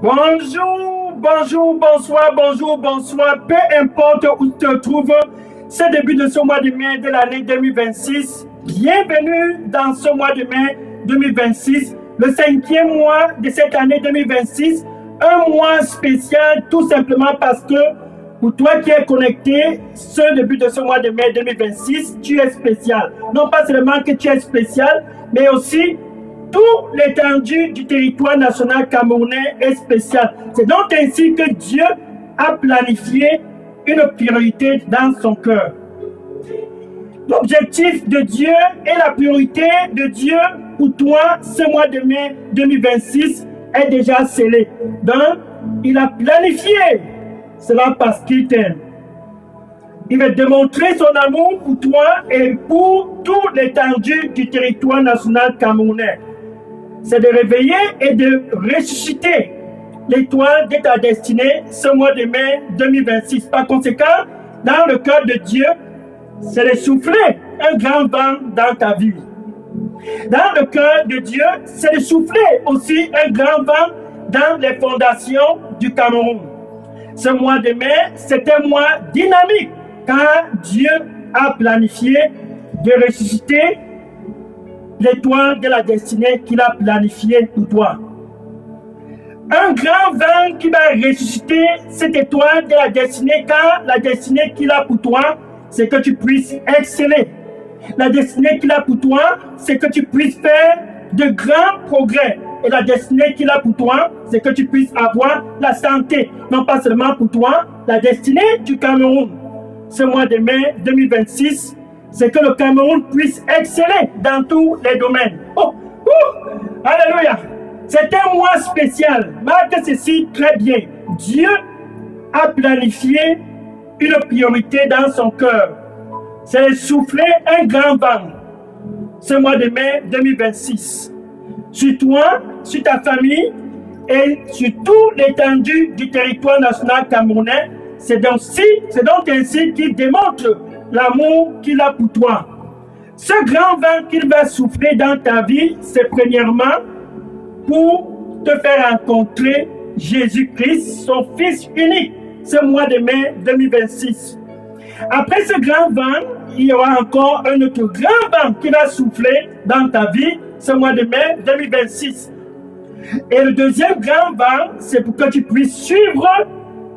Bonjour, bonjour, bonsoir, peu importe où tu te trouves, c'est le début de ce mois de mai de l'année 2026. Bienvenue dans ce mois de mai 2026, le 5e mois de cette année 2026, un mois spécial tout simplement parce que pour toi qui es connecté, ce début de ce mois de mai 2026, tu es spécial. Non pas seulement que tu es spécial, mais aussi tout l'étendue du territoire national camerounais est spécial. C'est donc ainsi que Dieu a planifié une priorité dans son cœur. L'objectif de Dieu et la priorité de Dieu pour toi ce mois de mai 2026 est déjà scellé. Donc, il a planifié cela parce qu'il t'aime. Il va démontrer son amour pour toi et pour tout l'étendue du territoire national camerounais. C'est de réveiller et de ressusciter l'étoile de ta destinée ce mois de mai 2026. Par conséquent, dans le cœur de Dieu, c'est de souffler un grand vent dans ta vie. Dans le cœur de Dieu, c'est de souffler aussi un grand vent dans les fondations du Cameroun. Ce mois de mai, c'est un mois dynamique car Dieu a planifié de ressusciter l'étoile de la destinée qu'il a planifiée pour toi. Un grand vent qui va ressusciter cette étoile de la destinée, car la destinée qu'il a pour toi, c'est que tu puisses exceller. La destinée qu'il a pour toi, c'est que tu puisses faire de grands progrès. Et la destinée qu'il a pour toi, c'est que tu puisses avoir la santé. Non pas seulement pour toi, la destinée du Cameroun. Ce mois de mai 2026, c'est que le Cameroun puisse exceller dans tous les domaines. Alléluia! C'est un mois spécial. Marque ceci très bien. Dieu a planifié une priorité dans son cœur. C'est de souffler un grand vent ce mois de mai 2026. Sur toi, sur ta famille et sur tout l'étendue du territoire national camerounais. C'est donc ainsi qu'il démontre l'amour qu'il a pour toi. Ce grand vent qu'il va souffler dans ta vie, c'est premièrement pour te faire rencontrer Jésus-Christ, son Fils unique, ce mois de mai 2026. Après ce grand vent, il y aura encore un autre grand vent qui va souffler dans ta vie, ce mois de mai 2026. Et le deuxième grand vent, c'est pour que tu puisses suivre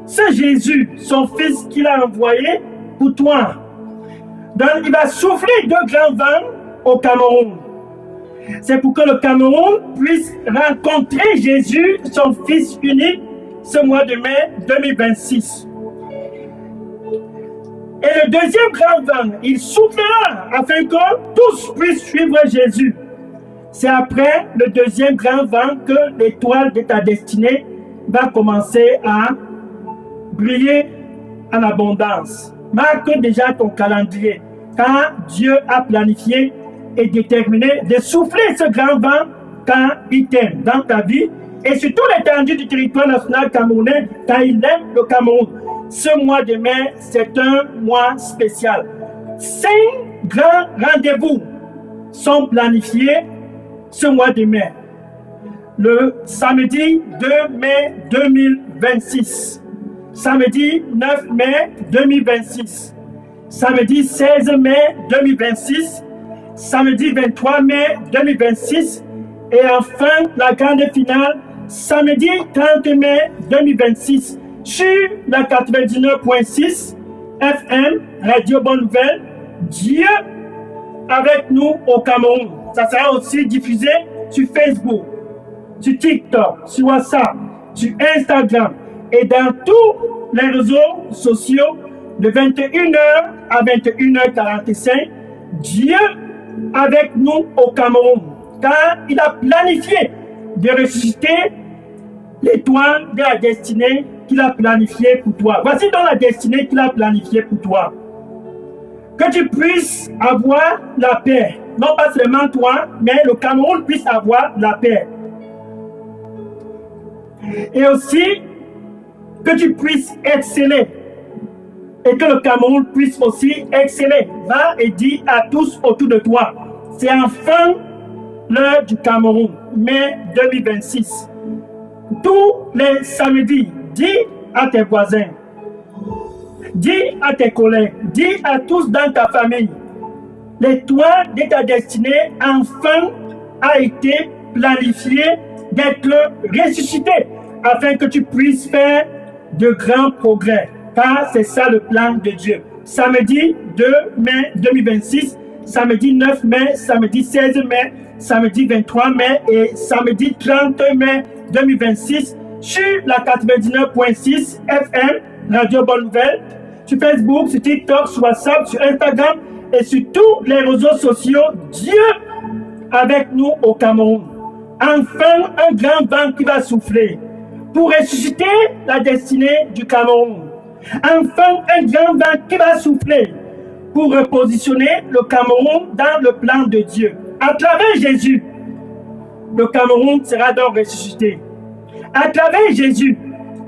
ce Jésus, son Fils qu'il a envoyé pour toi. Donc, il va souffler deux grands vents au Cameroun. C'est pour que le Cameroun puisse rencontrer Jésus, son Fils unique, ce mois de mai 2026. Et le deuxième grand vent, il soufflera afin que tous puissent suivre Jésus. C'est après le deuxième grand vent que l'étoile de ta destinée va commencer à briller en abondance. Marque déjà ton calendrier, car Dieu a planifié et déterminé de souffler ce grand vent quand il t'aime dans ta vie et sur tout l'étendue du territoire national camerounais quand il aime le Cameroun. Ce mois de mai, c'est un mois spécial. 5 grands rendez-vous sont planifiés ce mois de mai. Le samedi 2 mai 2026. Samedi 9 mai 2026, samedi 16 mai 2026, samedi 23 mai 2026 et enfin la grande finale, samedi 30 mai 2026 sur la 99.6 FM, Radio Bonne Nouvelle, Dieu avec nous au Cameroun. Ça sera aussi diffusé sur Facebook, sur TikTok, sur WhatsApp, sur Instagram et dans tous les réseaux sociaux de 21h à 21h45, Dieu avec nous au Cameroun, car il a planifié de ressusciter l'étoile de la destinée qu'il a planifiée pour toi. Voici donc la destinée qu'il a planifiée pour toi. Que tu puisses avoir la paix, non pas seulement toi, mais le Cameroun puisse avoir la paix. Et aussi, que tu puisses exceller et que le Cameroun puisse aussi exceller. Va et dis à tous autour de toi, c'est enfin l'heure du Cameroun, mai 2026. tous les samedis, dis à tes voisins, dis à tes collègues, dis à tous dans ta famille, l'étoile de ta destinée enfin a été planifiée d'être ressuscitée afin que tu puisses faire de grands progrès. Car c'est ça le plan de Dieu. Samedi 2 mai 2026, samedi 9 mai, samedi 16 mai, samedi 23 mai et samedi 30 mai 2026 sur la 99.6 FM Radio Bonne Nouvelle, sur Facebook, sur TikTok, sur WhatsApp, sur Instagram et sur tous les réseaux sociaux. Dieu avec nous au Cameroun. Enfin, un grand vent qui va souffler pour ressusciter la destinée du Cameroun. Enfin, un grand vent qui va souffler pour repositionner le Cameroun dans le plan de Dieu. À travers Jésus, le Cameroun sera donc ressuscité. À travers Jésus,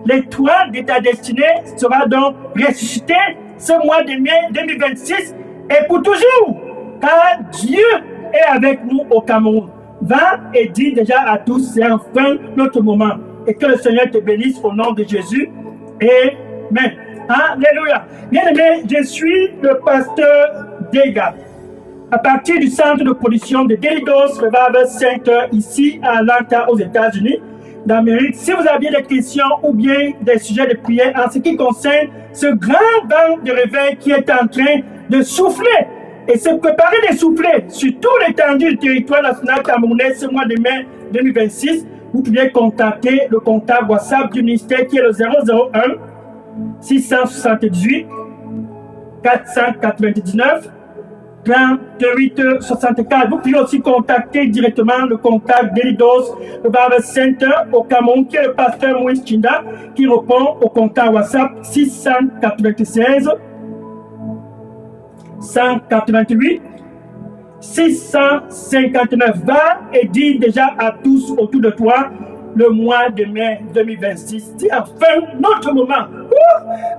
l'étoile de ta destinée sera donc ressuscitée ce mois de mai 2026 et pour toujours, car Dieu est avec nous au Cameroun. Va et dis déjà à tous, c'est enfin notre moment. Et que le Seigneur te bénisse au nom de Jésus. Amen. Alléluia. Bien-aimé, je suis le pasteur Dega. À partir du centre de production de Delidos Revival Center ici à Atlanta aux États-Unis d'Amérique. Si vous avez des questions ou bien des sujets de prière en ce qui concerne ce grand vent de réveil qui est en train de souffler et se préparer de souffler sur tout l'étendue du territoire national camerounais ce mois de mai 2026, vous pouvez contacter le contact WhatsApp du ministère qui est le 001 678 499 38 64. Vous pouvez aussi contacter directement le contact d'Elidos Revival Center au Cameroun, qui est le pasteur Moïse Chinda, qui répond au contact WhatsApp 696 188 659. Va et dis déjà à tous autour de toi le mois de mai 2026. C'est enfin notre moment.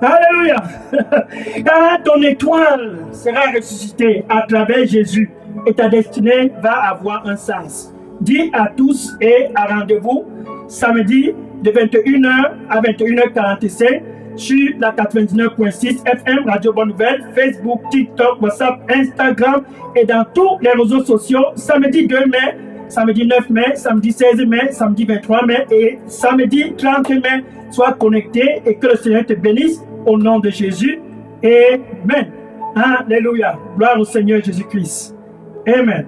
Alléluia. Car ton étoile sera ressuscitée à travers Jésus et ta destinée va avoir un sens. Dis à tous et à rendez-vous samedi de 21h à 21h45 sur la 99.6 FM Radio Bonne Nouvelle, Facebook, TikTok, WhatsApp, Instagram et dans tous les réseaux sociaux. Samedi 2 mai, samedi 9 mai, samedi 16 mai, samedi 23 mai et samedi 30 mai. Sois connecté et que le Seigneur te bénisse au nom de Jésus. Amen. Alléluia. Gloire au Seigneur Jésus-Christ. Amen.